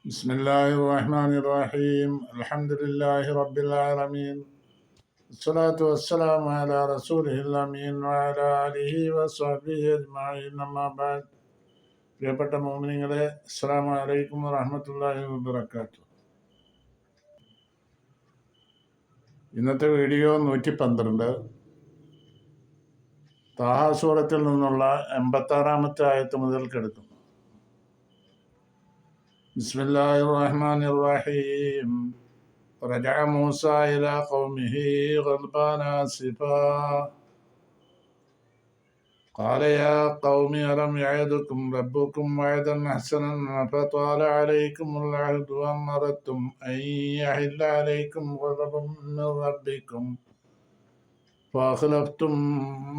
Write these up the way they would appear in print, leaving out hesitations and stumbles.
بسم الله الرحمن الرحيم الحمد لله رب العالمين الصلاة والسلام على رسوله الأمين وعلى آله وصحبه أجمعين أما بعد പ്രിയപ്പെട്ട മുഅ്മിനീങ്ങളെ അസ്സലാമു അലൈക്കും വറഹ്മത്തുള്ളാഹി വബറകാതുഹു. ഇന്നത്തെ വീഡിയോ 112 താഹ സൂറത്തിൽ നിന്നുള്ള 86-ാമത്തെ ആയത്ത് മുതൽ എടുക്കുന്നു. ബിസ്മില്ലാഹിർ റഹ്മാനിർ റഹീം. رجع موسى إلى قومه غضبان آسفا قال يا قوم ألم يعدكم ربكم وعدا حسنا فطال عليكم العهد وأن أردتم أن يحل عليكم غضب من ربكم فأخلفتم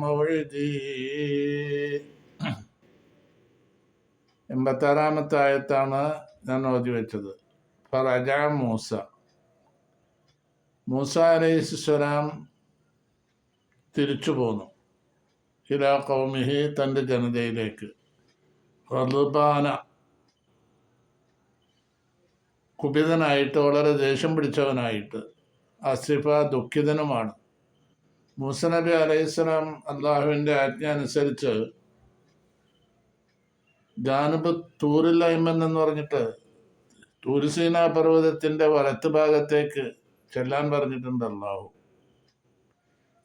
موعدي. 86-ാമത്തെ ആയത്താണ് ഞാൻ ഓതി വെച്ചത്. ഫറജഅ മൂസ അലൈഹിസ്സലാം തിരിച്ചു പോന്നു. ഇലാ ഖൗമിഹി, തൻ്റെ ജനതയിലേക്ക്. ഗദ്ബാന, കുപിതനായിട്ട്, വളരെ ദേഷ്യം പിടിച്ചവനായിട്ട്. അസിഫ, ദുഃഖിതനുമാണ്. മൂസ നബി അലൈഹിസ്സലാം അള്ളാഹുവിൻ്റെ ആജ്ഞ അനുസരിച്ച് ജാനുബ് തൂറിൽ അയ്മൻ എന്ന് പറഞ്ഞിട്ട് തൂർസീന പർവ്വതത്തിൻ്റെ വലത്ത് ഭാഗത്തേക്ക് ചെല്ലാൻ പറഞ്ഞിട്ടുണ്ട് അള്ളാഹു.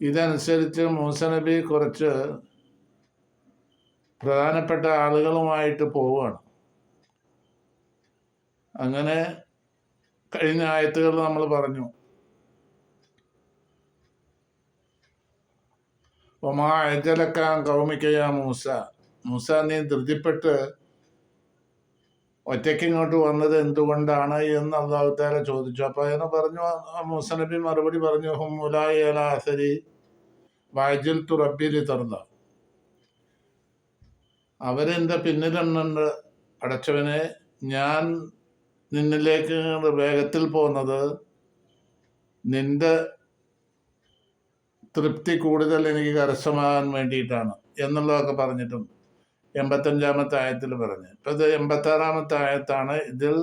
ഇതനുസരിച്ച് മൂസ നബി കുറച്ച് പ്രധാനപ്പെട്ട ആളുകളുമായിട്ട് പോവുകയാണ്. അങ്ങനെ കഴിഞ്ഞ ആയത്തുകൾ നമ്മൾ പറഞ്ഞു. ഒമാ അജലക്കാൻ കൗമിക്കയാ മൂസ, മൂസ നീ ധൃതിപ്പെട്ട് ഒറ്റയ്ക്ക് ഇങ്ങോട്ട് വന്നത് എന്തുകൊണ്ടാണ് എന്ന് അള്ളാഹു തആല ചോദിച്ചു. അപ്പോൾ അതിന് പറഞ്ഞു, മൂസ നബി മറുപടി പറഞ്ഞു, ഹും ഉലായി അലാ അസരി വഅജൽതു റബ്ബി ലിതർദ. അവരെൻ്റെ പിന്നിലുണ്ട് അടച്ചവനെ, ഞാൻ നിന്നിലേക്ക് വേഗത്തിൽ പോകുന്നത് നിന്റെ തൃപ്തി കൂടുതൽ എനിക്ക് കരസ്ഥമാകാൻ വേണ്ടിയിട്ടാണ് എന്നുള്ളതൊക്കെ പറഞ്ഞിട്ടുണ്ട്. 85-ാമത്തെ ആയത്തിൽ പറഞ്ഞു. ഇപ്പം ഇത് 86-ാമത്തെ ആയത്താണ്. ഇതിൽ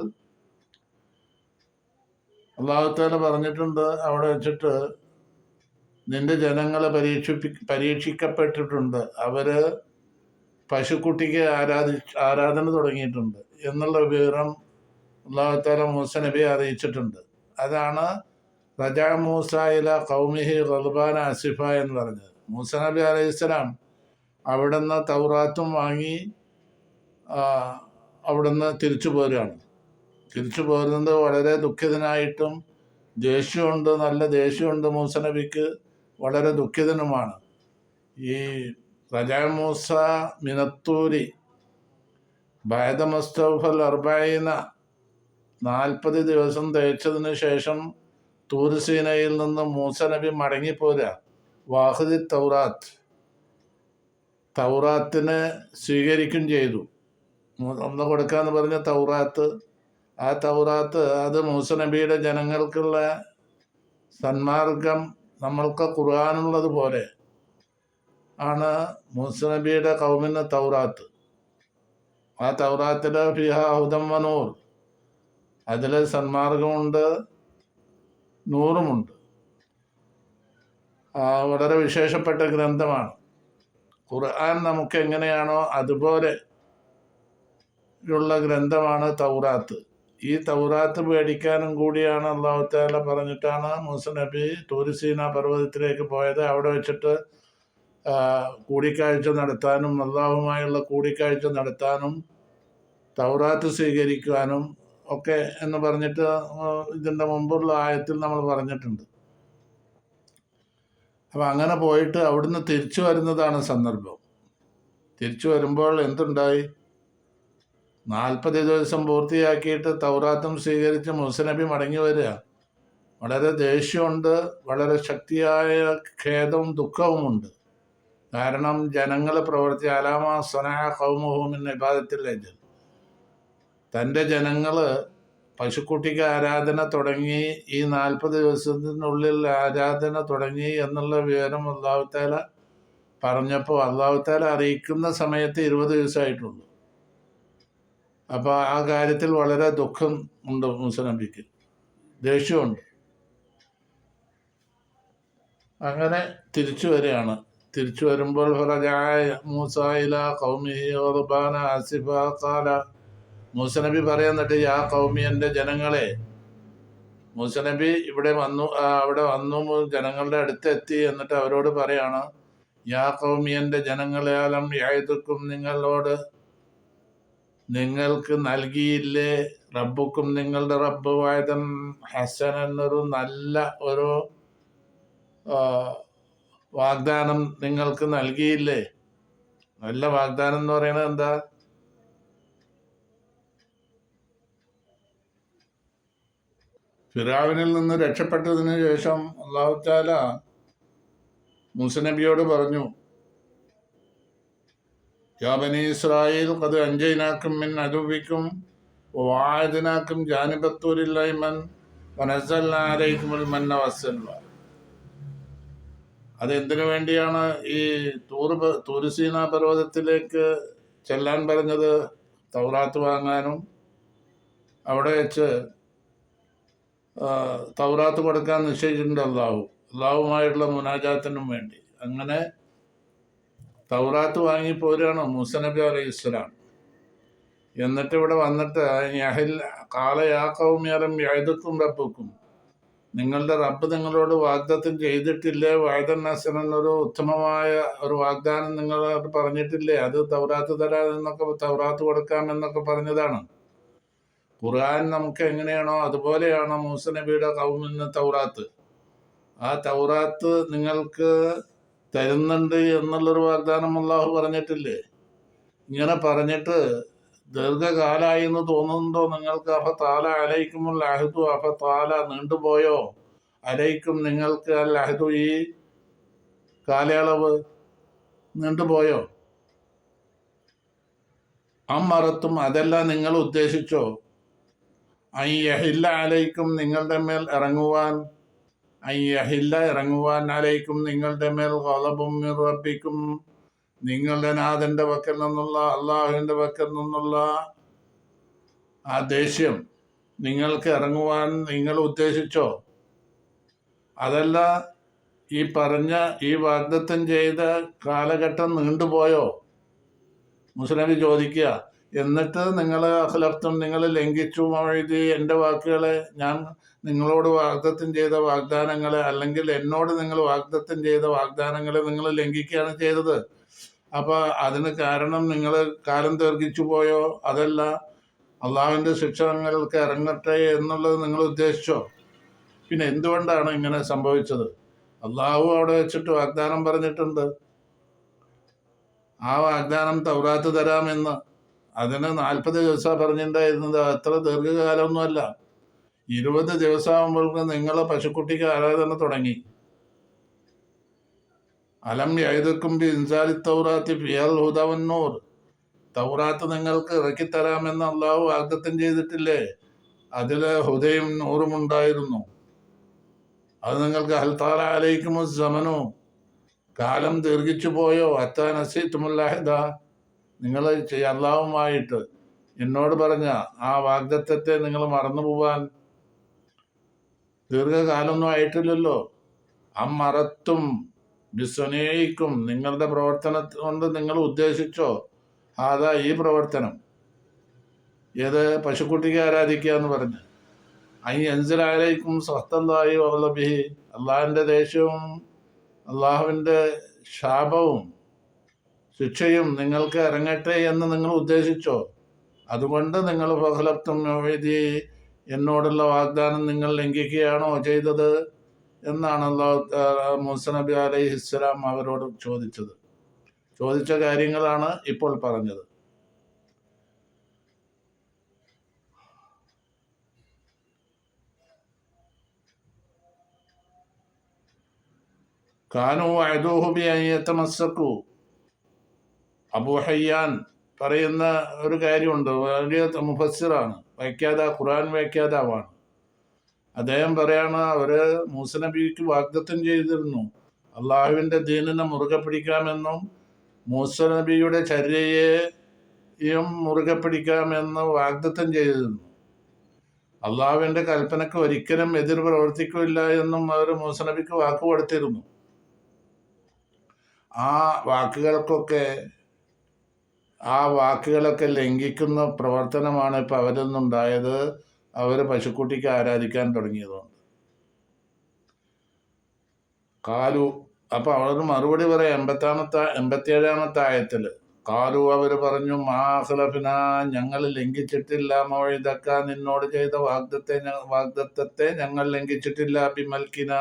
അല്ലാഹു തആല പറഞ്ഞിട്ടുണ്ട്, അവിടെ വെച്ചിട്ട് നിന്റെ ജനങ്ങളെ പരീക്ഷിക്കപ്പെട്ടിട്ടുണ്ട്, അവര് പശുക്കുട്ടിക്ക് ആരാധന തുടങ്ങിയിട്ടുണ്ട് എന്നുള്ള വിവരം അല്ലാഹു തആല മൂസ നബിയെ അറിയിച്ചിട്ടുണ്ട്. അതാണ് റജഅ മൂസ ഇലാ ഖൗമിഹി ഗദ്ബാന ആസിഫ എന്ന് പറഞ്ഞത്. മൂസ നബി അലൈഹിസ്സലാം അവിടുന്ന് തൗറാത്തും വാങ്ങി അവിടുന്ന് തിരിച്ചു പോരുകയാണ്. തിരിച്ചു പോരുന്നത് വളരെ ദുഃഖിതനായിട്ടും ദേഷ്യമുണ്ട്, നല്ല ദേഷ്യമുണ്ട് മൂസ നബിക്ക്, വളരെ ദുഃഖിതനുമാണ്. ഈ റജഅ മൂസ മിനത്തൂരി ബഅദ മുസ്തൗഫൽ 40 ദിവസം തേച്ചതിന് ശേഷം തൂർ സീനയിൽ നിന്ന് മൂസ നബി മടങ്ങിപ്പോരുക. വാഹിദി തൗറാത്തിനെ സ്വീകരിക്കുകയും ചെയ്തു. ഒന്ന് കൊടുക്കാന്ന് പറഞ്ഞ തൗറാത്ത്, ആ തൗറാത്ത് അത് മൂസ നബിയുടെ ജനങ്ങൾക്കുള്ള സന്മാർഗം, നമ്മൾക്ക് ഖുർആനുള്ളത് പോലെ ആണ് മൂസ നബിയുടെ ഖൗമിന് തൗറാത്ത്. ആ തൗറാത്തിൽ ഫിഹാ ഹുദം വനൂർ, അതിൽ സന്മാർഗമുണ്ട്, നൂറുമുണ്ട്. വളരെ വിശേഷപ്പെട്ട ഗ്രന്ഥമാണ്. ഖുർആൻ നമുക്ക് എങ്ങനെയാണോ അതുപോലെ ഉള്ള ഗ്രന്ഥമാണ് തൗറാത്ത്. ഈ തൗറാത്ത് പേടിക്കാനും കൂടിയാണ് അല്ലാഹു തആല പറഞ്ഞിട്ടാണ് മൂസ നബി തൂർ സീന പർവ്വതത്തിലേക്ക് പോയത്. അവിടെ വെച്ചിട്ട് കൂടിക്കാഴ്ച നടത്താനും, അല്ലാഹുമായുള്ള കൂടിക്കാഴ്ച നടത്താനും, തൗറാത്ത് സ്വീകരിക്കാനും ഒക്കെ എന്ന് പറഞ്ഞിട്ട് ഇതിൻ്റെ മുമ്പുള്ള ആയത്തിൽ നമ്മൾ പറഞ്ഞിട്ടുണ്ട്. അപ്പം അങ്ങനെ പോയിട്ട് അവിടുന്ന് തിരിച്ചു വരുന്നതാണ് സന്ദർഭം. തിരിച്ചു വരുമ്പോൾ എന്തുണ്ടായി? 40 ദിവസം പൂർത്തിയാക്കിയിട്ട് തൗറാത്തും സ്വീകരിച്ച് മൂസ നബി മടങ്ങി വരിക. വളരെ ദേഷ്യമുണ്ട്, വളരെ ശക്തിയായ ഖേദവും ദുഃഖവുമുണ്ട്. കാരണം ജനങ്ങൾ പ്രവർത്തി അലാമ സനഅ ഖൗമുഹു മിൻ ഇബാദത്തിൽ അജ്ൽ, തൻ്റെ ജനങ്ങൾ പശുക്കുട്ടിക്ക് ആരാധന തുടങ്ങി, ഈ 40 ദിവസത്തിനുള്ളിൽ ആരാധന തുടങ്ങി എന്നുള്ള വിവരം അല്ലാഹു തആല പറഞ്ഞപ്പോൾ അല്ലാഹു തആല അറിയിക്കുന്ന സമയത്ത് 20 ദിവസമായിട്ടുള്ളൂ. അപ്പോൾ ആ കാര്യത്തിൽ വളരെ ദുഃഖം ഉണ്ട് മൂസ നബിക്ക്, ദേഷ്യമുണ്ട്. അങ്ങനെ തിരിച്ചു വരികയാണ്. തിരിച്ചു വരുമ്പോൾ മൂസ ഇലാ ഖൗമിഹി ഗദ്ബാന ആസിഫ ഖാല, മൂസ നബി പറയുന്നിട്ട് യാ ഖൗമി, എൻ്റെ ജനങ്ങളെ. മൂസ നബി അവിടെ വന്നു ജനങ്ങളുടെ അടുത്തെത്തി. എന്നിട്ട് അവരോട് പറയാണ്, യാ ഖൗമി, എൻ്റെ ജനങ്ങളെ, അലം യഅ്ദുക്കും, നിങ്ങൾക്ക് നൽകിയില്ലേ, റബ്ബുക്കും, നിങ്ങളുടെ റബ്ബ്, വഅദൻ ഹസൻ, എന്നൊരു നല്ല ഒരു വാഗ്ദാനം നിങ്ങൾക്ക് നൽകിയില്ലേ. നല്ല വാഗ്ദാനം എന്ന് പറയുന്നത് എന്താ? ഫിർഔനിൽ നിന്ന് രക്ഷപ്പെട്ടതിന് ശേഷം അല്ലാഹു തആല മൂസ നബിയോട് പറഞ്ഞു, യാ ബനി ഇസ്രായേൽ ഖദ് അൻജയ്നാകും മിൻ അദുവ്വിക്കും വവഅദ്നാകും ജാനിബത്തുൽ അയ്മൻ വനസ്സൽനാ അലൈക്കുമുൽ മന്ന വസ്സൽവ. അതെന്തിനു വേണ്ടിയാണ് ഈ തൂർ സീനാ പർവ്വതത്തിലേക്ക് ചെല്ലാൻ പറഞ്ഞത്? തൗറാത്ത് വാങ്ങാനും അവിടെ വെച്ച് തൗറാത്ത് കൊടുക്കാൻ നിശ്ചയിച്ചിട്ടുണ്ട് അള്ളാഹുമായിട്ടുള്ള മുനാജാത്തിനും വേണ്ടി. അങ്ങനെ തൗറാത്ത് വാങ്ങി പോരുകയാണ് മൂസ നബി അലൈഹി സ്വലാം. എന്നിട്ട് ഇവിടെ വന്നിട്ട് കാല യാ ഖൗമി അലം യഅ്ദുക്കും റബ്ബുക്കും, നിങ്ങളുടെ റബ്ബ് നിങ്ങളോട് വാഗ്ദത്തം ചെയ്തിട്ടില്ലേ, വഅദൻ ഹസൻ, എന്നൊരു ഉത്തമമായ ഒരു വാഗ്ദാനം നിങ്ങളോട് പറഞ്ഞിട്ടില്ലേ, അത് തൗറാത്ത് തരാമെന്നൊക്കെ, തൗറാത്ത് കൊടുക്കാമെന്നൊക്കെ പറഞ്ഞതാണ്. ഖുർആൻ നമുക്ക് എങ്ങനെയാണോ അതുപോലെയാണോ മൂസ നബിയുടെ ഖൗമിന് തൗറാത്ത്. ആ തൗറാത്ത് നിങ്ങൾക്ക് തരുന്നുണ്ട് എന്നുള്ളൊരു വാഗ്ദാനം അല്ലാഹു പറഞ്ഞിട്ടില്ലേ? ഇങ്ങനെ പറഞ്ഞിട്ട് ദീർഘകാലമായി എന്ന് തോന്നുന്നുണ്ടോ നിങ്ങൾക്ക്? അഫതാല അലൈക്കുമുൽ അഹ്ദു, അഫതാല നീണ്ടുപോയോ, അലൈക്കും നിങ്ങൾക്ക് അൽ അഹ്ദു, ഈ കാലയളവ് നീണ്ടുപോയോ? അമ്മറത്തും, അതെല്ലാം നിങ്ങൾ ഉദ്ദേശിച്ചോ? അയ്യഹില്ല അലൈക്കും, നിങ്ങളുടെ മേൽ ഇറങ്ങുവാൻ, ഇറങ്ങുവാൻ, അലൈക്കും നിങ്ങളുടെ മേൽ ഗളബും മിർ റബ്ബിക്കും, നിങ്ങളുടെ നാഥന്റെ പക്കൽ നിന്നുള്ള, അള്ളാഹുവിന്റെ പക്കൽ നിന്നുള്ള ആ ദേഷ്യം നിങ്ങൾക്ക് ഇറങ്ങുവാൻ നിങ്ങൾ ഉദ്ദേശിച്ചോ? അതല്ല, ഈ വാഗ്ദത്തം ചെയ്ത കാലഘട്ടം നീണ്ടുപോയോ? മുസ്ലിം ചോദിക്കുക. എന്നിട്ട് നിങ്ങൾ അഖ്ലഫ്തും, നിങ്ങൾ ലംഘിച്ചു മൗഇദി, എൻ്റെ വാക്കുകളെ, ഞാൻ നിങ്ങളോട് വാഗ്ദത്തം ചെയ്ത വാഗ്ദാനങ്ങളെ, അല്ലെങ്കിൽ എന്നോട് നിങ്ങൾ വാഗ്ദത്തം ചെയ്ത വാഗ്ദാനങ്ങളെ നിങ്ങൾ ലംഘിക്കുകയാണ് ചെയ്തത്. അപ്പോൾ അതിന് കാരണം നിങ്ങൾ കാലം ദീർഘിച്ചു പോയോ? അതല്ല, അള്ളാഹുവിൻ്റെ ശിക്ഷ നിങ്ങൾക്ക് ഇറങ്ങട്ടെ എന്നുള്ളത് നിങ്ങൾ ഉദ്ദേശിച്ചോ? പിന്നെ എന്തുകൊണ്ടാണ് ഇങ്ങനെ സംഭവിച്ചത്? അള്ളാഹു അവിടെ വെച്ചിട്ട് വാഗ്ദാനം പറഞ്ഞിട്ടുണ്ട്. ആ വാഗ്ദാനം തൗറാത്ത് തരാമെന്ന്. അതിന് 40 ദിവസമാണ് പറഞ്ഞിട്ടുണ്ടായിരുന്നത്. അത്ര ദീർഘകാലമൊന്നുമല്ല. 20 ദിവസമാകുമ്പോഴേക്കും നിങ്ങൾ പശുക്കുട്ടിക്ക് ആരാധന തുടങ്ങി. അലം യഅ്ദുക്കും ബിഇൻസാലി തൗറാത്തി ഫിഹൽ ഹുദ വന്നൂർ, തൗറാത്ത് നിങ്ങൾക്ക് ഇറക്കിത്തരാമെന്ന് അള്ളാഹു വാഗ്ദത്തം ചെയ്തിട്ടില്ലേ? അതിൽ ഹുദയും നൂറും ഉണ്ടായിരുന്നു. അത് നിങ്ങൾക്ക് ഹൽ താല അലൈക്കുമുസ് സമനു, കാലം ദീർഘിച്ചു പോയോ? അത്താ നസീതുമുൽ അഹ്ദ, നിങ്ങൾ അള്ളാഹുമായിട്ട് എന്നോട് പറഞ്ഞ ആ വാഗ്ദത്തത്തെ നിങ്ങൾ മറന്നു പോവാൻ ദീർഘകാലമൊന്നും ആയിട്ടില്ലല്ലോ. അമ്മറത്തും ബിസ്വനേയിക്കും, നിങ്ങളുടെ പ്രവർത്തനം കൊണ്ട് നിങ്ങൾ ഉദ്ദേശിച്ചോ? അതാ ഈ പ്രവർത്തനം, ഏത് പശുക്കുട്ടിക്ക് ആരാധിക്കുക എന്ന് പറഞ്ഞ്, അൻസലാലേക്കും സ്വസ്ഥന്തായി വള്ളബിഹി, അള്ളാഹിൻ്റെ ദേഷ്യവും അള്ളാഹുവിൻ്റെ ശാപവും ശിക്ഷയും നിങ്ങൾക്ക് ഇറങ്ങട്ടെ എന്ന് നിങ്ങൾ ഉദ്ദേശിച്ചോ? അതുകൊണ്ട് നിങ്ങൾ ഫഖലഫ്തും മൗഇദി, എന്നോടുള്ള വാഗ്ദാനം നിങ്ങൾ ലംഘിക്കുകയാണോ ചെയ്തത് എന്നാണ് മൂസ നബി അലൈഹിസ്സലാം അവരോട് ചോദിച്ച കാര്യങ്ങളാണ് ഇപ്പോൾ പറഞ്ഞത്. കാനു വഅദൂഹു ബിഅൻ യതമസ്സകു, അബൂ ഹയ്യാൻ പറയുന്ന ഒരു കാര്യമുണ്ട്. വലിയ മുഫസ്സിറാണ്, ഖുർആൻ വ്യാഖ്യാതാവാണ്. അദ്ദേഹം പറയാണ്, അവര് മൂസ നബിക്ക് വാഗ്ദത്തം ചെയ്തിരുന്നു അള്ളാഹുവിൻ്റെ ദീനിനെ മുറുകെ പിടിക്കാമെന്നും മൂസ നബിയുടെ ചര്യയെ മുറുകെ പിടിക്കാമെന്ന് വാഗ്ദത്തം ചെയ്തിരുന്നു. അള്ളാഹുവിൻ്റെ കൽപ്പനയ്ക്ക് ഒരിക്കലും എതിർ പ്രവർത്തിക്കില്ല എന്നും അവർ മൂസ നബിക്ക് വാക്ക് കൊടുത്തിരുന്നു. ആ വാക്കുകളൊക്കെ ലംഘിക്കുന്ന പ്രവർത്തനമാണ് ഇപ്പം അവരിൽ നിന്നുണ്ടായത്. അവർ പശുക്കുട്ടിക്ക് ആരാധിക്കാൻ തുടങ്ങിയതുകൊണ്ട്. കാലു അപ്പം അവർ മറുപടി പറയാം 87-ാമത്തെ ആയത്തിൽ. കാലു അവർ പറഞ്ഞു, മാഹ്ലഫിന, ഞങ്ങൾ ലംഘിച്ചിട്ടില്ല, മൗഇദക, നിന്നോട് ചെയ്ത വാഗ്ദത്തത്തെ ഞങ്ങൾ ലംഘിച്ചിട്ടില്ല, ബിമൽക്കിന,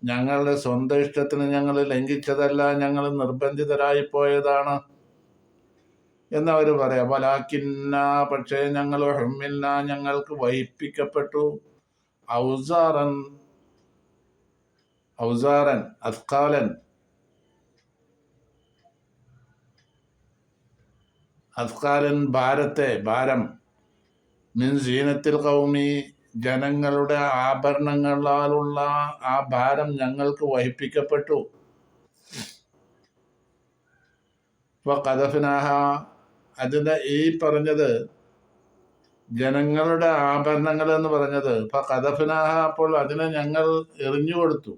ഞങ്ങളുടെ സ്വന്തം ഇഷ്ടത്തിന് ഞങ്ങൾ ലംഘിച്ചതല്ല, ഞങ്ങൾ നിർബന്ധിതരായി പോയതാണ് എന്നവർ പറയാം. വലാക്കിന്ന, പക്ഷേ ഞങ്ങൾ ഹുമ്മിൽന, ഞങ്ങൾക്ക് വഹിപ്പിക്കപ്പെട്ടു, ഔസാറൻ അസ്കാലൻ ഭാരം മിൻ സീനത്തിൽ ഖൗമി, ജനങ്ങളുടെ ആഭരണങ്ങളാലുള്ള ആ ഭാരം ഞങ്ങൾക്ക് വഹിപ്പിക്കപ്പെട്ടു. ഖദഫ്നാഹ, അതിന് ഈ പറഞ്ഞത് ജനങ്ങളുടെ ആഭരണങ്ങൾ എന്ന് പറഞ്ഞത് ഖദഫ്നാഹ, അപ്പോൾ അതിനെ ഞങ്ങൾ എറിഞ്ഞു കൊടുത്തു.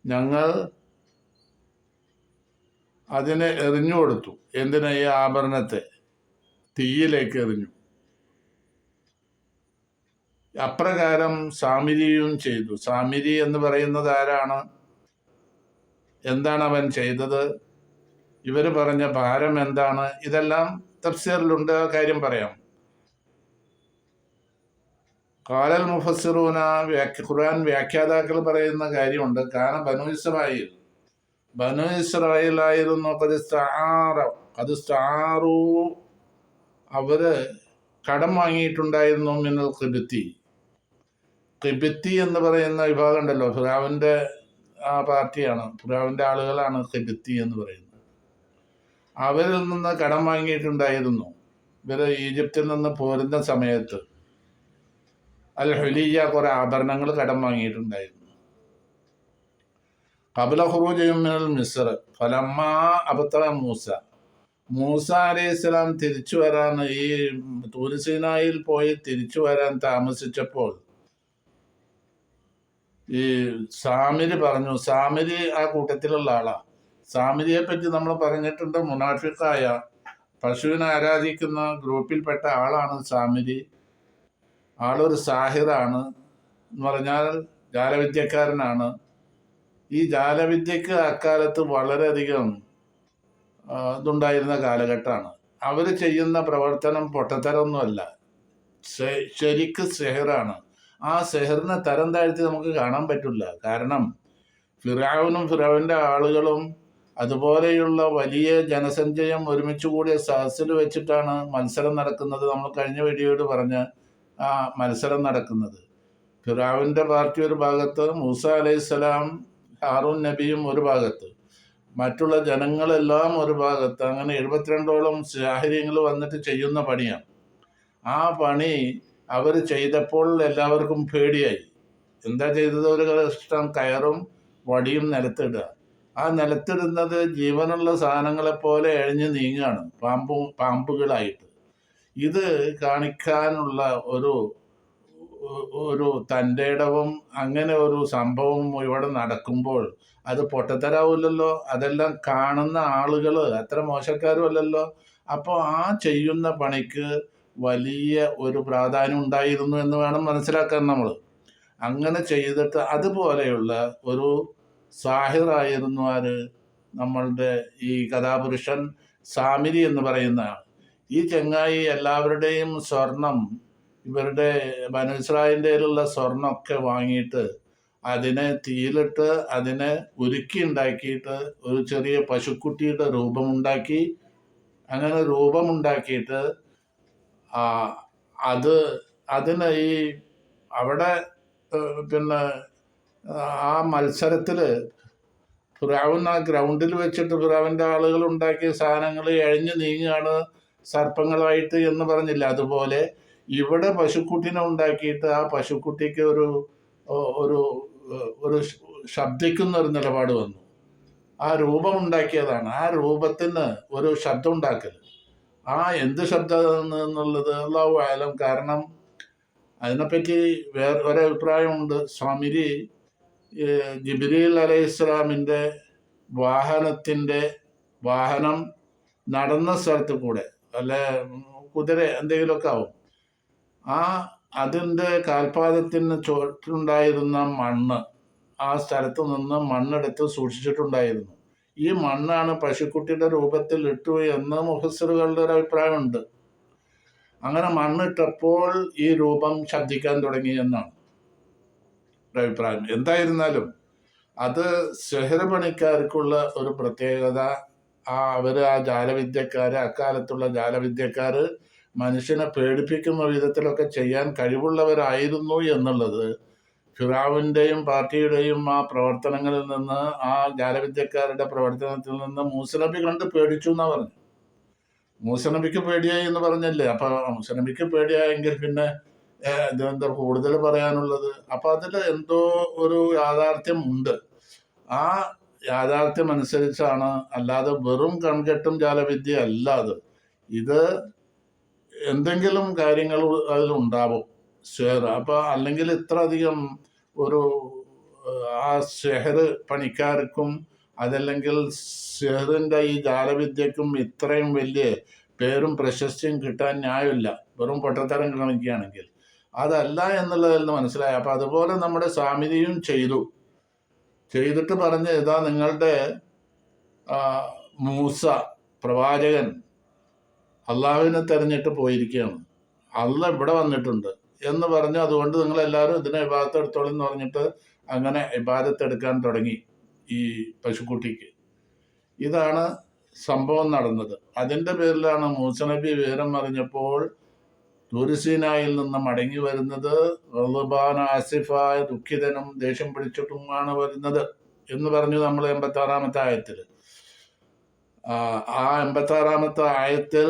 ഞങ്ങൾ അതിനെ എറിഞ്ഞു കൊടുത്തു. എന്തിനാ? ഈ ആഭരണത്തെ തീയിലേക്ക് എറിഞ്ഞു. അപ്രകാരം സാമിരിയും ചെയ്തു. സാമിരി എന്ന് പറയുന്നത് ആരാണ്? എന്താണ് അവൻ ചെയ്തത്? ഇവർ പറഞ്ഞ ഭാരം എന്താണ്? ഇതെല്ലാം തഫ്സീറിലുണ്ട്, ആ കാര്യം പറയാം. ഖാലൽ മുഫസ്സിറൂന, ഖുർആൻ വ്യാഖ്യാതാക്കൾ പറയുന്ന കാര്യമുണ്ട്. കാരണം ബനു ഇസ്രായേലായിരുന്നു അവര് കടം വാങ്ങിയിട്ടുണ്ടായിരുന്നു. മിനൽ ഖിബിത്തി എന്ന് പറയുന്ന വിഭാഗം ഉണ്ടല്ലോ, ഫിറഔന്റെ ആ പാർട്ടിയാണ്, ഫിറഔന്റെ ആളുകളാണ് ഖിബിത്തി എന്ന് പറയുന്നത്. അവരിൽ നിന്ന് കടം വാങ്ങിയിട്ടുണ്ടായിരുന്നു. ഇവര് ഈജിപ്തിൽ നിന്ന് പോരുന്ന സമയത്ത് അൽ ഹുലിയ, കുറെ ആഭരണങ്ങൾ കടം വാങ്ങിയിട്ടുണ്ടായിരുന്നു. ഖബല ഖുറൂജിഹിം മിനൽ മിസ്ർ ഫലമ്മാ അബ്തഅ മൂസ അലൈഹിസ്സലാം തിരിച്ചു വരാൻ, ഈ തൂര് സീനായിൽ പോയി തിരിച്ചു വരാൻ താമസിച്ചപ്പോൾ ഈ സാമിരി പറഞ്ഞു. സാമിരി ആ കൂട്ടത്തിലുള്ള ആളാ. സാമിരിയെ പറ്റി നമ്മൾ പറഞ്ഞിട്ടുണ്ട്. മുനാഫിക്കായ, പശുവിനെ ആരാധിക്കുന്ന ഗ്രൂപ്പിൽപ്പെട്ട ആളാണ് സാമിരി. ആളൊരു സാഹിറാണ് എന്ന് പറഞ്ഞാൽ ജാലവിദ്യക്കാരനാണ്. ഈ ജാലവിദ്യക്ക് അക്കാലത്ത് വളരെയധികം ഇതുണ്ടായിരുന്ന കാലഘട്ടമാണ്. അവർ ചെയ്യുന്ന പ്രവർത്തനം പൊട്ടത്തരമൊന്നുമല്ല, ശരിക്ക് സെഹറാണ്. ആ സെഹറിനെ തരം താഴ്ത്തി നമുക്ക് കാണാൻ പറ്റില്ല. കാരണം ഫിറഔന്റെ ആളുകളും അതുപോലെയുള്ള വലിയ ജനസഞ്ചയം ഒരുമിച്ച് കൂടിയ സദസ്സിൽ വെച്ചിട്ടാണ് മത്സരം നടക്കുന്നത്. നമ്മൾ കഴിഞ്ഞ വീഡിയോയിൽ പറഞ്ഞ ആ മത്സരം നടക്കുന്നത്. ഫിറഔന്റെ പാർട്ടി ഒരു ഭാഗത്ത്, മൂസ അലൈഹിസ്സലാം ഹാറൂൻ നബിയും ഒരു ഭാഗത്ത്, മറ്റുള്ള ജനങ്ങളെല്ലാം ഒരു ഭാഗത്ത്. അങ്ങനെ 72ഓളം സാഹിര്യങ്ങൾ വന്നിട്ട് ചെയ്യുന്ന പണിയാണ്. ആ പണി അവർ ചെയ്തപ്പോൾ എല്ലാവർക്കും പേടിയായി. എന്താ ചെയ്തത്? ഒരു കഷ്ടം കയറും വടിയും നിലത്തിടുക. ആ നിലത്തിടുന്നത് ജീവനുള്ള സാധനങ്ങളെപ്പോലെ എഴഞ്ഞു നീങ്ങുകയാണ്, പാമ്പുകളായിട്ട്. ഇത് കാണിക്കാനുള്ള ഒരു തൻ്റെ ഇടവും അങ്ങനെ ഒരു സംഭവം ഇവിടെ നടക്കുമ്പോൾ അത് പൊട്ടത്തരാവില്ലല്ലോ. അതെല്ലാം കാണുന്ന ആളുകൾ അത്ര മോശക്കാരും അല്ലല്ലോ. അപ്പോൾ ആ ചെയ്യുന്ന പണിക്ക് വലിയ ഒരു പ്രാധാന്യം ഉണ്ടായിരുന്നു എന്ന് വേണം മനസ്സിലാക്കാൻ നമ്മൾ. അങ്ങനെ ചെയ്തിട്ട് അതുപോലെയുള്ള ഒരു സാഹിറായിരുന്നു ആര്? നമ്മളുടെ ഈ കഥാപുരുഷൻ സാമിരി എന്ന് പറയുന്ന ആൾ. ഈ ചെങ്ങായി എല്ലാവരുടെയും സ്വർണം, ഇവരുടെ ബനു ഇസ്രായേലിലുള്ള സ്വർണ്ണമൊക്കെ വാങ്ങിയിട്ട് അതിനെ തീയിലിട്ട് അതിനെ ഉരുക്കി ഉണ്ടാക്കിയിട്ട് ഒരു ചെറിയ പശുക്കുട്ടിയുടെ രൂപമുണ്ടാക്കി. അങ്ങനെ രൂപമുണ്ടാക്കിയിട്ട് അതിന് ഈ അവിടെ പിന്നെ ആ മത്സരത്തിൽ ഫിറഔൻ ആ ഗ്രൗണ്ടിൽ വെച്ചിട്ട് ഫിറഔന്റെ ആളുകൾ ഉണ്ടാക്കിയ സാധനങ്ങൾ എഴഞ്ഞു നീങ്ങുകയാണ്. സർപ്പങ്ങളായിട്ട് എന്ന് പറഞ്ഞില്ല, അതുപോലെ ഇവിടെ പശുക്കുട്ടിനെ ഉണ്ടാക്കിയിട്ട് ആ പശുക്കുട്ടിക്ക് ഒരു ഒരു ഒരു ശബ്ദിക്കുന്ന ഒരു നിലപാട് വന്നു. ആ രൂപം ഉണ്ടാക്കിയതാണ്. ആ രൂപത്തിന് ഒരു ശബ്ദം ഉണ്ടാക്കൽ. ആ എന്ത് ശബ്ദം എന്നുള്ളത് അല്ലാഹു ആലം. കാരണം അതിനെപ്പറ്റി വേറെ ഒരഭിപ്രായമുണ്ട്. സ്വാമിരി ജിബ്രീൽ അലൈഹിസ്സലാമിൻ്റെ വാഹനം നടന്ന സ്ഥലത്ത് കൂടെ, അല്ല കുതിര എന്തെങ്കിലുമൊക്കെ ആവും, അതിൻ്റെ കാൽപാദത്തിന് ചുവട്ടിലുണ്ടായിരുന്ന മണ്ണ്, ആ സ്ഥലത്ത് നിന്ന് മണ്ണെടുത്ത് സൂക്ഷിച്ചിട്ടുണ്ടായിരുന്നു. ഈ മണ്ണാണ് പശുക്കുട്ടിയുടെ രൂപത്തിൽ ഇട്ടു എന്ന് മുഫസ്സിറുകളുടെ ഒരു അഭിപ്രായമുണ്ട്. അങ്ങനെ മണ്ണിട്ടപ്പോൾ ഈ രൂപം ശബ്ദിക്കാൻ തുടങ്ങി എന്നാണ് ഒരു അഭിപ്രായം. എന്തായിരുന്നാലും അത് സിഹ്ർ പണിക്കാർക്കുള്ള ഒരു പ്രത്യേകത. ആ ജാലവിദ്യക്കാര്, അക്കാലത്തുള്ള ജാലവിദ്യക്കാര് മനുഷ്യനെ പേടിപ്പിക്കുന്ന വിധത്തിലൊക്കെ ചെയ്യാൻ കഴിവുള്ളവരായിരുന്നു എന്നുള്ളത് ഫിറഔനിന്റെയും പാർട്ടിയുടെയും ആ പ്രവർത്തനങ്ങളിൽ നിന്ന്, ആ ജാലവിദ്യക്കാരുടെ പ്രവർത്തനത്തിൽ നിന്ന് മൂസനബി കണ്ട് പേടിച്ചു എന്നാ പറഞ്ഞു. മൂസനബിക്ക് പേടിയായി എന്ന് പറഞ്ഞല്ലേ. അപ്പൊ മൂസനബിക്ക് പേടിയായെങ്കിൽ പിന്നെ ഇതെന്താ കൂടുതൽ പറയാനുള്ളത്? അപ്പൊ അതിൽ എന്തോ ഒരു യാഥാർത്ഥ്യം ഉണ്ട്. ആ യാഥാർത്ഥ്യം അനുസരിച്ചാണ്, അല്ലാതെ വെറും കൺകെട്ടും ജാലവിദ്യ അല്ലാതെ ഇത് എന്തെങ്കിലും കാര്യങ്ങൾ അതിലുണ്ടാവും ഷെയർ. അപ്പൊ അല്ലെങ്കിൽ ഇത്ര അധികം ഒരു ആ ഷെഹർ പണിക്കാർക്കും അതല്ലെങ്കിൽ ഷെഹറിന്റെ ഈ ജാലവിദ്യക്കും ഇത്രയും വലിയ പേരും പ്രശസ്തിയും കിട്ടാൻ ന്യായമില്ല, വെറും പൊട്ടത്തരം കാണിക്കുകയാണെങ്കിൽ. അതല്ല എന്നുള്ളതിൽ നിന്ന് മനസ്സിലായി. അപ്പൊ അതുപോലെ നമ്മുടെ സാമിരിയും ചെയ്തിട്ട് പറഞ്ഞ്, ഇതാ നിങ്ങളുടെ മൂസ പ്രവാചകൻ അള്ളാഹുവിനെ തെരഞ്ഞിട്ട് പോയിരിക്കുകയാണ്, അള്ളാഹ് ഇവിടെ വന്നിട്ടുണ്ട് എന്ന് പറഞ്ഞു. അതുകൊണ്ട് നിങ്ങളെല്ലാവരും ഇതിനെ ഇബാദത്ത് എടുത്തോളൂ എന്ന് പറഞ്ഞിട്ട് അങ്ങനെ ഇബാദത്ത് എടുക്കാൻ തുടങ്ങി ഈ പശുക്കുട്ടിക്ക്. ഇതാണ് സംഭവം നടന്നത്. അതിൻ്റെ പേരിലാണ് മൂസ നബി വിവരം അറിഞ്ഞപ്പോൾ തൂരിസീനായിൽ നിന്ന് മടങ്ങി വരുന്നത് റളുബാൻ ആസിഫായ ദുഃഖിതനും ദേഷ്യം പിടിച്ചിട്ടുമാണ് വരുന്നത് എന്ന് പറഞ്ഞു നമ്മൾ 86-ാമത്തെ ആയത്തിൽ. ആ 86-ാമത്തെ ആയത്തിൽ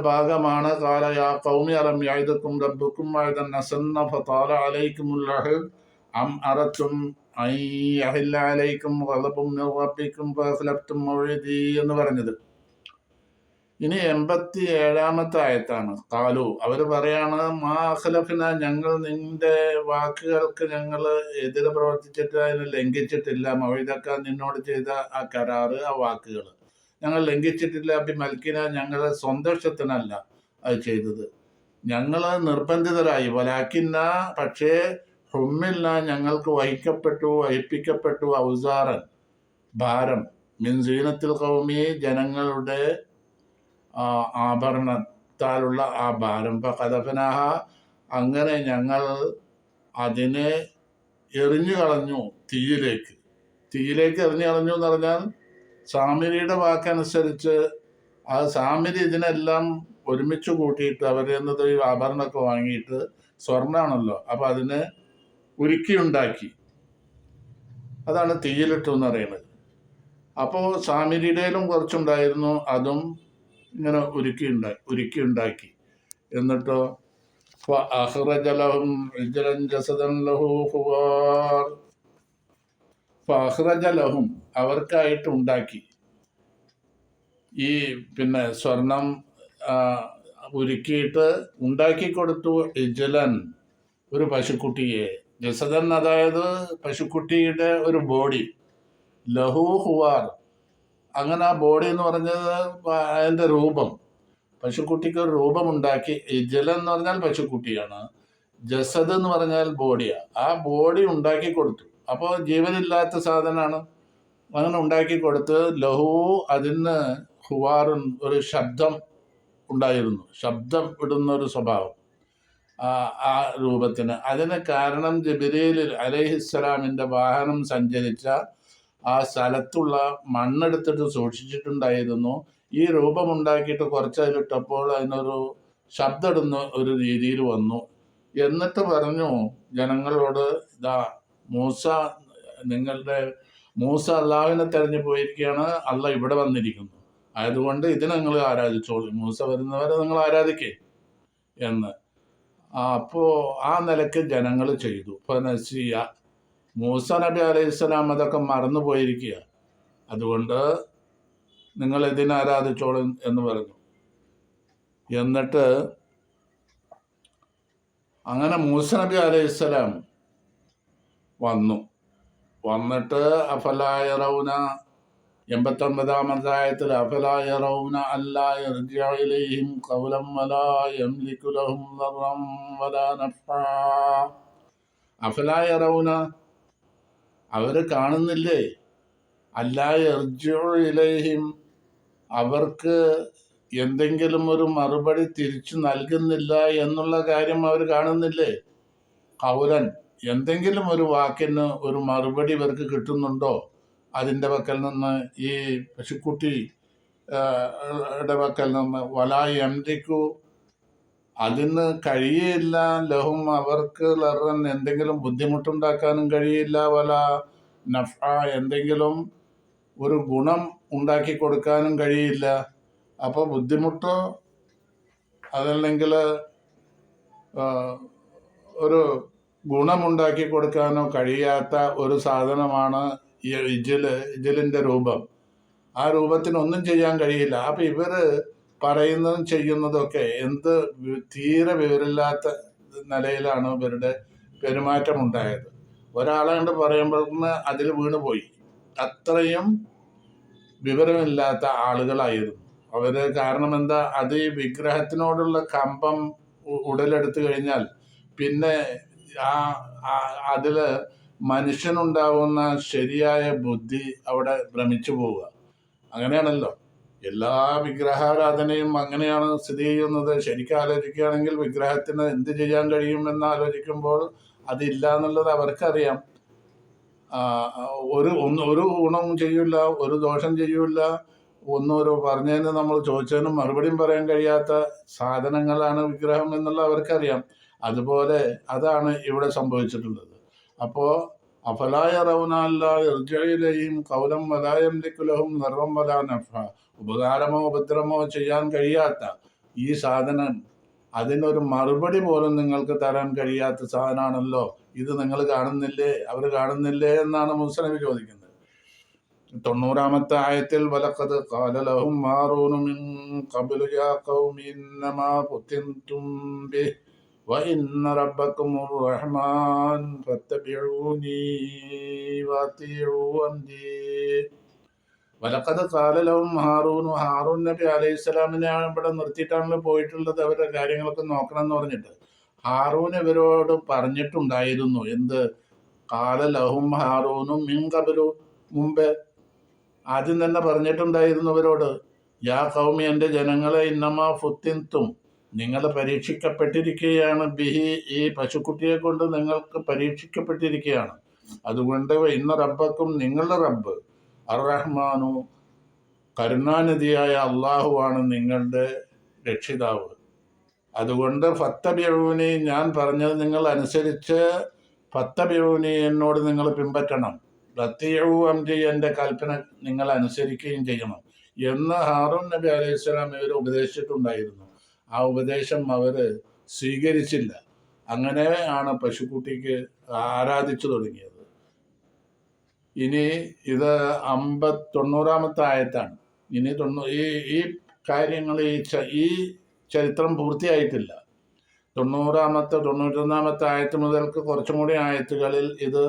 ഭാഗമാണ് ഖാല യാ ഖൗമി അലം യഅദുകും റബ്ബുകും വഅദൻ ഹസന ഫതാല അലൈക്കുമുൽ അഹദ് അം അറതും അൻ യഹില്ല അലൈക്കും ഗളബും മിർ റബ്ബിക്കും ഫഅഖ്ലഫ്തും മൗഇദി എന്ന് പറഞ്ഞത്. ഇനി 87-ാമത്തെ ആയത്താണ്. ഖാലു, അവർ പറയാണ്, മാ അഖ്ലഫ്ന, ഞങ്ങൾ നിന്റെ വാക്കുകൾക്ക് ഞങ്ങൾ എതിരെ പ്രവർത്തിച്ചിട്ട് അതിനെ ലംഘിച്ചിട്ടില്ല. മൗഇദക്ക, നിന്നോട് ചെയ്ത ആ കരാറ്, ആ വാക്കുകൾ ഞങ്ങൾ ലംഘിച്ചിട്ടില്ല. അബി മൽക്കിന, ഞങ്ങളെ സ്വന്തം ഇഷ്ടത്തിനല്ല അത് ചെയ്തത്, ഞങ്ങൾ നിർബന്ധിതരായി. വലാക്കിന്ന, പക്ഷേ ഹുമ്മില്ല, ഞങ്ങൾക്ക് വഹിപ്പിക്കപ്പെട്ടു ഔസാറൻ, ഭാരം, മിൻ സീനത്തിൽ ഖൗമി, ജനങ്ങളുടെ ആഭരണത്താലുള്ള ആ ഭാരം. ഫഖദഫനാഹ, അങ്ങനെ ഞങ്ങൾ അതിനെ എറിഞ്ഞു കളഞ്ഞു തീയിലേക്ക് എറിഞ്ഞു കളഞ്ഞു എന്ന് പറഞ്ഞാൽ സാമിരിയുടെ വാക്കനുസരിച്ച് ആ സാമിരി ഇതിനെല്ലാം ഒരുമിച്ച് കൂട്ടിയിട്ട് അവരിൽ നിന്ന് ഈ ആഭരണമൊക്കെ വാങ്ങിയിട്ട്, സ്വർണ്ണമാണല്ലോ, അപ്പൊ അതിനെ ഉരുക്കിയുണ്ടാക്കി. അതാണ് തീയിലിട്ടു എന്ന് പറയുന്നത്. അപ്പോൾ സാമിരിയുടെയിലും കുറച്ചുണ്ടായിരുന്നു, അതും ഇങ്ങനെ ഉരുക്കിയുണ്ടാക്കി. എന്നിട്ടോ ഫഅഖ്റജ ലഹും ഇജ്ലൻ ജസദൻ ലഹു ഖുവാർ, ഫഅഖ്റജ ലഹും, അവർക്കായിട്ട് ഉണ്ടാക്കി. ഈ സ്വർണം ഉരുക്കിയിട്ട് ഉണ്ടാക്കി കൊടുത്തു. ഇജ്ലൻ, ഒരു പശുക്കുട്ടിയെ, ജസദൻ അതായത് പശുക്കുട്ടിയുടെ ഒരു ബോഡി, ലഹു ഖുവാർ, അങ്ങനെ ആ ബോഡി എന്ന് പറഞ്ഞത് അതിൻ്റെ രൂപം, പശുക്കുട്ടിക്ക് ഒരു രൂപമുണ്ടാക്കി. ഇജ്ല എന്ന് പറഞ്ഞാൽ പശുക്കുട്ടിയാണ്, ജസദ് എന്ന് പറഞ്ഞാൽ ബോഡിയാണ്. ആ ബോഡി ഉണ്ടാക്കി കൊടുത്തു. അപ്പോൾ ജീവനില്ലാത്ത സാധനമാണ്. അങ്ങനെ ഉണ്ടാക്കി കൊടുത്ത് ലഹു, അതിന് ഹുവാറുൻ, ഒരു ശബ്ദം ഉണ്ടായിരുന്നു, ശബ്ദം ഇടുന്ന ഒരു സ്വഭാവം ആ രൂപത്തിന്. അതിന് കാരണം ജിബ്രീൽ അലൈഹിസ്സലാമിൻ്റെ വാഹനം സഞ്ചരിച്ച ആ സ്ഥലത്തുള്ള മണ്ണെടുത്തിട്ട് സൂക്ഷിച്ചിട്ടുണ്ടായിരുന്നു. ഈ രൂപമുണ്ടാക്കിയിട്ട് കുറച്ച് അതിലിട്ടപ്പോൾ അതിനൊരു ശബ്ദമിടുന്ന ഒരു രീതിയിൽ വന്നു. എന്നിട്ട് പറഞ്ഞു ജനങ്ങളോട്, ഇതാ മൂസ അള്ളാഹുവിനെ തെരഞ്ഞു പോയിരിക്കുകയാണ്, അള്ളാഹ് ഇവിടെ വന്നിരിക്കുന്നു. ആയതുകൊണ്ട് ഇത് നിങ്ങൾ ആരാധിച്ചോളൂ, മൂസ വരുന്നവരെ നിങ്ങൾ ആരാധിക്കേ എന്ന്. അപ്പോൾ ആ നിലയ്ക്ക് ജനങ്ങൾ ചെയ്തു. ഫനസിയ, മൂസ നബി അലൈഹിസ്സലാം അതൊക്കെ മറന്നു പോയിരിക്കുക. അതുകൊണ്ട് നിങ്ങൾ ഇതിനെ ആരാധിച്ചോളും എന്ന് പറഞ്ഞു. എന്നിട്ട് അങ്ങനെ മൂസ നബി അലൈഹിസ്സലാം വന്നിട്ട് അഫലായറൗന 89 ആയത്തിൽ അഫലായറൗന അല്ലാ യർജിഉ ഇലൈഹിം ഖൗലൻ വലാ യംലികു ലഹും ദർറൻ വലാ നഫ്ആ. അഫലായറൗന, അവർ കാണുന്നില്ലേ, അല്ലാ യർജിഉ ഇലൈഹിം, അവർക്ക് എന്തെങ്കിലും ഒരു മറുപടി തിരിച്ചു നൽകുന്നില്ല എന്നുള്ള കാര്യം അവർ കാണുന്നില്ലേ? ഖൗലൻ, എന്തെങ്കിലും ഒരു വാക്കിന് ഒരു മറുപടി ഇവർക്ക് കിട്ടുന്നുണ്ടോ അതിൻ്റെ പക്കൽ നിന്ന്, ഈ പശുക്കുട്ടിയുടെ പക്കൽ നിന്ന്? വലാ യംലികു, അതിന് കഴിയില്ല, ലഹും, അവർക്ക്, ലറൻ, എന്തെങ്കിലും ബുദ്ധിമുട്ടുണ്ടാക്കാനും കഴിയില്ല, വലാ നഫ്ആ, എന്തെങ്കിലും ഒരു ഗുണം ഉണ്ടാക്കി കൊടുക്കാനും കഴിയില്ല. അപ്പോൾ ബുദ്ധിമുട്ടോ അതല്ലെങ്കിൽ ഒരു ഗുണമുണ്ടാക്കി കൊടുക്കാനോ കഴിയാത്ത ഒരു സാധനമാണ് ഈ ഇജലിൻ്റെ രൂപം. ആ രൂപത്തിനൊന്നും ചെയ്യാൻ കഴിയില്ല. അപ്പം ഇവർ പറയുന്നതും ചെയ്യുന്നതൊക്കെ തീരെ വിവരമില്ലാത്ത നിലയിലാണ് ഇവരുടെ പെരുമാറ്റം ഉണ്ടായത്. ഒരാളെ കണ്ട് പറയുമ്പോഴേന്ന് അതിൽ വീണുപോയി. അത്രയും വിവരമില്ലാത്ത ആളുകളായിരുന്നു അവർ. കാരണം എന്താ, അത് ഈ വിഗ്രഹത്തിനോടുള്ള കമ്പം ഉടലെടുത്തു കഴിഞ്ഞാൽ പിന്നെ അതിൽ മനുഷ്യനുണ്ടാവുന്ന ശരിയായ ബുദ്ധി അവിടെ ഭ്രമിച്ചു പോവുക. അങ്ങനെയാണല്ലോ എല്ലാ വിഗ്രഹാരാധനയും അങ്ങനെയാണ് സ്ഥിതി ചെയ്യുന്നത്. ശരിക്കും ആലോചിക്കുകയാണെങ്കിൽ വിഗ്രഹത്തിന് എന്ത് ചെയ്യാൻ കഴിയുമെന്ന് ആലോചിക്കുമ്പോൾ അതില്ല എന്നുള്ളത് അവർക്കറിയാം. ഒരു ഗുണവും ചെയ്യില്ല, ഒരു ദോഷം ചെയ്യില്ല, ഒരു പറഞ്ഞതിന് നമ്മൾ ചോദിച്ചതിനും മറുപടിയും പറയാൻ കഴിയാത്ത സാധനങ്ങളാണ് വിഗ്രഹം എന്നുള്ള അവർക്കറിയാം. അതുപോലെ അതാണ് ഇവിടെ സംഭവിച്ചിട്ടുള്ളത്. അപ്പോൾ അഫലായറൗനല്ലയും കൗലം വലായം ലിക്കുലഹും നിർവം വലാ നഫ, ഉപകാരമോ ഉപദ്രവമോ ചെയ്യാൻ കഴിയാത്ത ഈ സാധനം, അതിനൊരു മറുപടി പോലും നിങ്ങൾക്ക് തരാൻ കഴിയാത്ത സാധനമാണല്ലോ ഇത്, നിങ്ങൾ കാണുന്നില്ലേ, അവർ കാണുന്നില്ലേ എന്നാണ് മൂസ നബി ചോദിക്കുന്നത്. 90 ആയത്തിൽ വലഖദ് ഖാല ലഹും ഹാറൂനു മിൻ ഖബ്ലു യാ ഖൗമി ഇന്നമാ ഫുതിൻതും ബിഹി വഇന്ന റബ്ബക്കുമുർ റഹ്മാൻ ഫത്തബിഊനി വഅതിഉ അംരി. വലഖദ് ഖാല ലഹും ഹാറൂനു, ഹാറൂൻ നബി അലൈഹിസ്സലാമിനെ ഇവിടെ നിർത്തിയിട്ടാണല്ലോ പോയിട്ടുള്ളത് അവരുടെ കാര്യങ്ങളൊക്കെ നോക്കണം എന്ന് പറഞ്ഞിട്ട്. ഹാറൂൻ ഇവരോട് പറഞ്ഞിട്ടുണ്ടായിരുന്നു. എന്ത്? ഖാല ലഹും ഹാറൂനു മിൻ ഖബ്ലു, മുമ്പേ ആദ്യം തന്നെ പറഞ്ഞിട്ടുണ്ടായിരുന്നു അവരോട്, യാ ഖൗമി, എൻ്റെ ജനങ്ങളെ, ഇന്നമാ ഫുത്തിൻതും, നിങ്ങൾ പരീക്ഷിക്കപ്പെട്ടിരിക്കുകയാണ്, ബിഹി, ഈ പശുക്കുട്ടിയെ കൊണ്ട് നിങ്ങൾക്ക് പരീക്ഷിക്കപ്പെട്ടിരിക്കുകയാണ്. അതുകൊണ്ട് ഇന്ന റബ്ബക്കും, നിങ്ങളുടെ റബ്ബ്, അർ റഹ്മാനു, കരുണാനിധിയായ അള്ളാഹുവാണ് നിങ്ങളുടെ രക്ഷിതാവ്. അതുകൊണ്ട് ഫത്തബിഊനി, ഞാൻ പറഞ്ഞത് നിങ്ങൾ അനുസരിച്ച്, ഫത്തബിഊനി, എന്നോട് നിങ്ങൾ പിൻപറ്റണം, വഅതിഉ അംരി, എൻ്റെ കൽപ്പന നിങ്ങൾ അനുസരിക്കുകയും ചെയ്യണം എന്ന് ഹാറൂൻ നബി അലൈഹിസ്സലാം ഇവർ ഉപദേശിച്ചിട്ടുണ്ടായിരുന്നു. ആ ഉപദേശം അവർ സ്വീകരിച്ചില്ല. അങ്ങനെ ആണ് പശുക്കുട്ടിക്ക് ആരാധിച്ചു തുടങ്ങിയത്. ഇനി ഇത് 90 ആയത്താണ്. ഇനി ഈ കാര്യങ്ങൾ, ഈ ചരിത്രം പൂർത്തിയായിട്ടില്ല. 91 ആയത്ത് മുതൽക്ക് കുറച്ചും കൂടി ആയത്തുകളിൽ ഇതിനെ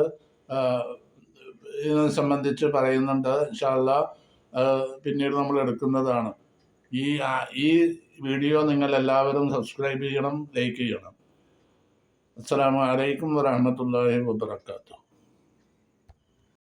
സംബന്ധിച്ച് പറയുന്നുണ്ട്. ഇൻഷാ അല്ലാഹ് പിന്നീട് നമ്മൾ എടുക്കുന്നതാണ്. ഈ വീഡിയോ നിങ്ങൾ എല്ലാവരും സബ്സ്ക്രൈബ് ചെയ്യണം, ലൈക്ക് ചെയ്യണം. അസ്സലാമു അലൈക്കും വറഹ്മത്തുള്ളാഹി വബറകാതുഹു.